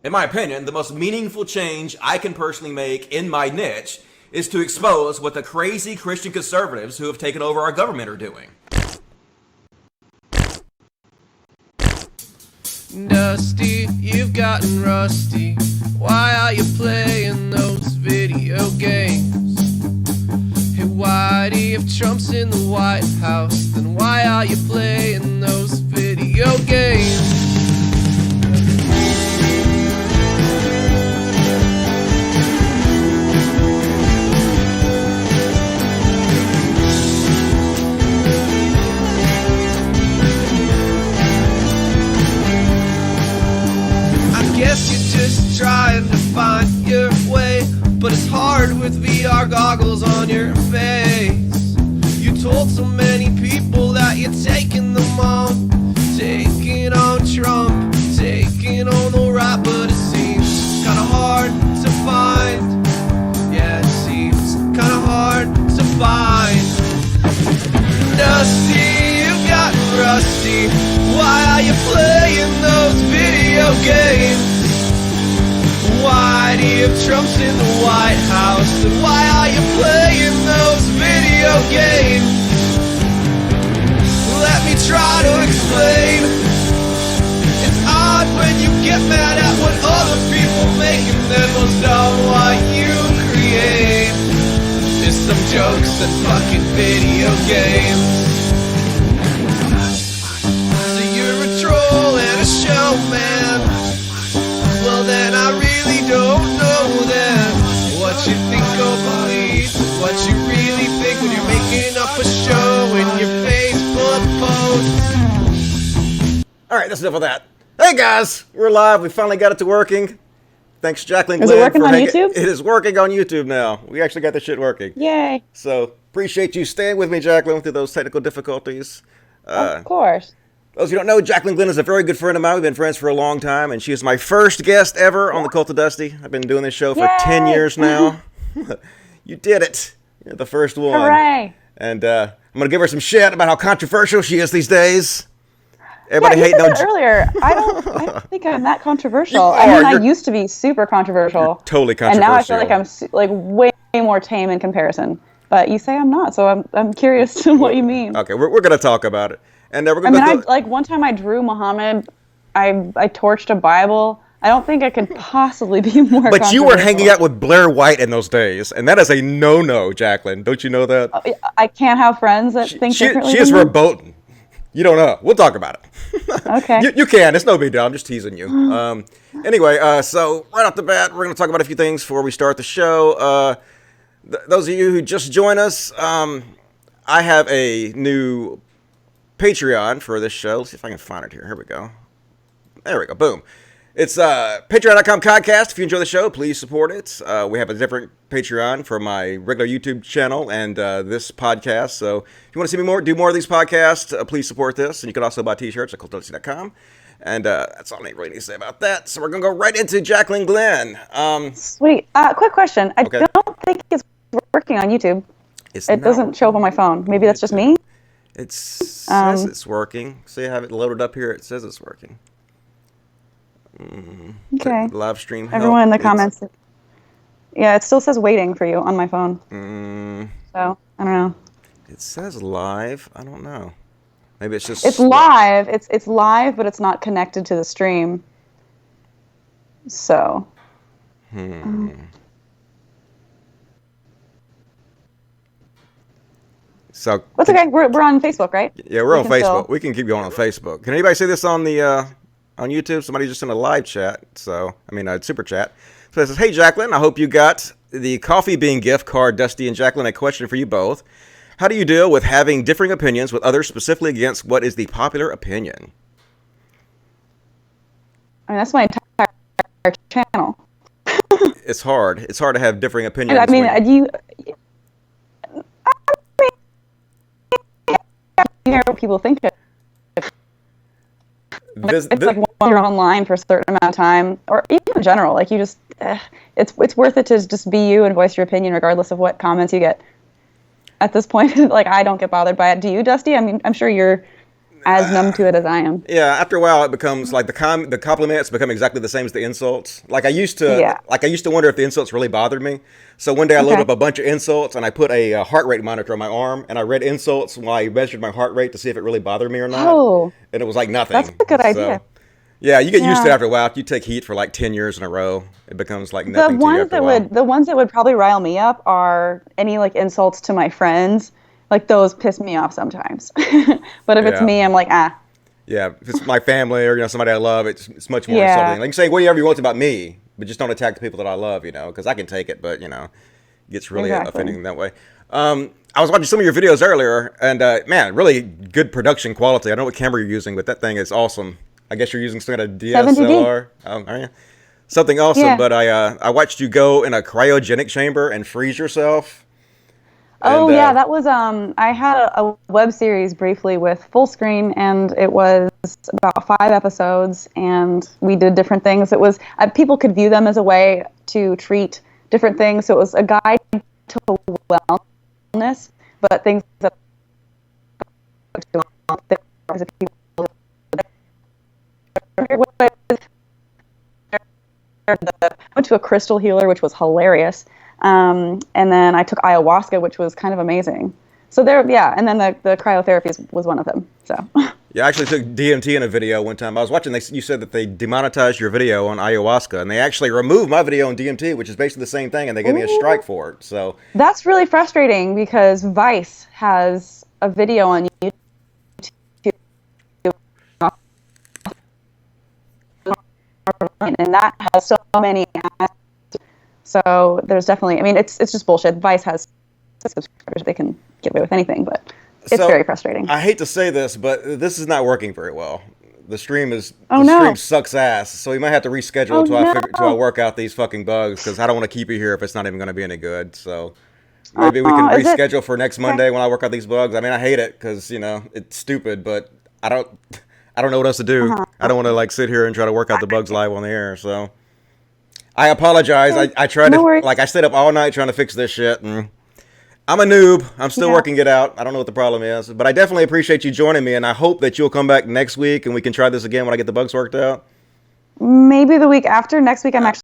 In my opinion, the most meaningful change I can personally make in my niche is to expose what the crazy Christian conservatives who have taken over our government are doing. Dusty, you've gotten rusty. Why are you playing those video games? Hey, Whitey, if Trump's in the White House, then why are you playing those video games? Guess you're just trying to find your way, but it's hard with VR goggles on your face. You told so many people that you're taking them on, taking on Trump, taking on the right, but it seems kinda hard to find. Yeah, it seems kinda hard to find. Dusty, you've gotten rusty. Why are you playing those video games? Why do you if Trump's in the White House? Then why are you playing those video games? Let me try to explain. It's odd when you get mad at what other people make, and then most of what you create is some jokes and fucking video games. So you're a troll and a showman. Well then I really don't know then what you think or believe, what you really think when you're making up a show in your Facebook posts. Alright, that's enough of that. Hey guys, we're live. We finally got it to working. Thanks, Jaclyn. Is it working on YouTube? It is working on YouTube now. We actually got this shit working. Yay. So, appreciate you staying with me, Jaclyn, through those technical difficulties. Of course. Those who don't know, Jaclyn Glenn is a very good friend of mine. We've been friends for a long time, and she is my first guest ever on the Cult of Dusty. I've been doing this show for 10 years now. You did it. You're the first one. Hooray. And I'm going to give her some shit about how controversial she is these days. Everybody you hating said on that earlier. I don't think I'm that controversial. You I mean, are. I used to be super controversial. You're totally And now I feel controversial. like I'm way more tame in comparison. But you say I'm not, so I'm curious to what you mean. Okay, we're going to talk about it. And we're I going mean, to like one time I drew Muhammad. I torched a Bible. I don't think I could possibly be more But controversial. you were hanging out with Blair White in those days, and that is a no-no, Jaclyn. Don't you know that? I can't have friends that think differently. She is than me? verboten. You don't know. We'll talk about it. Okay. You can. It's no big deal. I'm just teasing you. Anyway, so right off the bat, we're going to talk about a few things before we start the show. Those of you who just joined us, I have a new Patreon for this show. Let's see if I can find it here. Here we go. There we go. Boom. It's patreon.com CODcast. If you enjoy the show, please support it. We have a different Patreon for my regular YouTube channel and this podcast. So if you want to see me do more of these podcasts, please support this. And you can also buy t-shirts at cultdusty.com. And that's all I really need to say about that. So we're going to go right into Jaclyn Glenn. Sweet. Quick question. I Okay. don't think it's working on YouTube. It Doesn't show up on my phone. Maybe that's just me. It says it's working. See, I have it loaded up here. It says it's working. Okay. Live stream. Everyone in the comments. Yeah, it still says waiting for you on my phone. So, I don't know. It says live. I don't know. Maybe it's just... It's live. It's live, but it's not connected to the stream. So. So That's okay. We're on Facebook, right? yeah, we're on can Facebook. still- We can keep going on Facebook. Can anybody see this on the on YouTube? Somebody just in a live chat. So a super chat. So it says, "Hey Jaclyn, I hope you got the coffee bean gift card. Dusty and Jaclyn, a question for you both. How do you deal with having differing opinions with others, specifically against what is the popular opinion?" I mean, that's my entire channel. It's hard. It's hard to have differing opinions. I mean, you hear what people think. It's like when you're online for a certain amount of time, or even in general, like you just, it's worth it to just be you and voice your opinion regardless of what comments you get. At this point, like I don't get bothered by it. Do you, Dusty? I mean, I'm sure you're as numb to it as I am. Yeah, after a while, it becomes like the compliments become exactly the same as the insults. Like I used to, Yeah. wonder if the insults really bothered me. So one day I loaded Okay. up a bunch of insults and I put a heart rate monitor on my arm and I read insults while I measured my heart rate to see if it really bothered me or not. Oh, And it was like nothing. that's a good So, idea. yeah, you get used to it Yeah. after a while. If you take heat for like 10 years in a row, it becomes like The nothing to you ones after a that while. would probably rile me up are any like insults to my friends. Like those piss me off sometimes. But if it's Yeah. me, I'm like, ah. Yeah, if it's my family or somebody I love, it's much more Yeah. insulting. Like you can say whatever you want about me, but just don't attack the people that I love, because I can take it, but it gets really Exactly. offending that way. I was watching some of your videos earlier, and man, really good production quality. I don't know what camera you're using, but that thing is awesome. I guess you're using some kind of 70D. DSLR. Are you? Something awesome. Yeah. But I watched you go in a cryogenic chamber and freeze yourself. Oh And, yeah, that was I had a web series briefly with full screen, and it was about 5 episodes, and we did different things. It was people could view them as a way to treat different things. So it was a guide to wellness, but things that I went to a crystal healer, which was hilarious. And then I took ayahuasca, which was kind of amazing. So and then the cryotherapy was one of them. So Yeah, I actually took DMT in a video one time. I was watching. You said that they demonetized your video on ayahuasca, and they actually removed my video on DMT, which is basically the same thing, and they gave me a strike for it. So that's really frustrating because Vice has a video on YouTube, and that has so many ads. So there's definitely, it's just bullshit. Vice has subscribers; they can get away with anything, but it's very frustrating. I hate to say this, but this is not working very well. The stream no. stream sucks ass. So we might have to reschedule until no. I work out these fucking bugs, because I don't want to keep you here if it's not even going to be any good. So maybe we can reschedule for next Monday when I work out these bugs. I mean, I hate it because it's stupid, but I don't know what else to do. I don't want to sit here and try to work out the bugs live on the air. So I apologize. I tried to I stayed up all night trying to fix this shit, and I'm a noob. I'm still working it out. I don't know what the problem is, but I definitely appreciate you joining me, and I hope that you'll come back next week and we can try this again when I get the bugs worked out. Maybe the week after. Next week I'm actually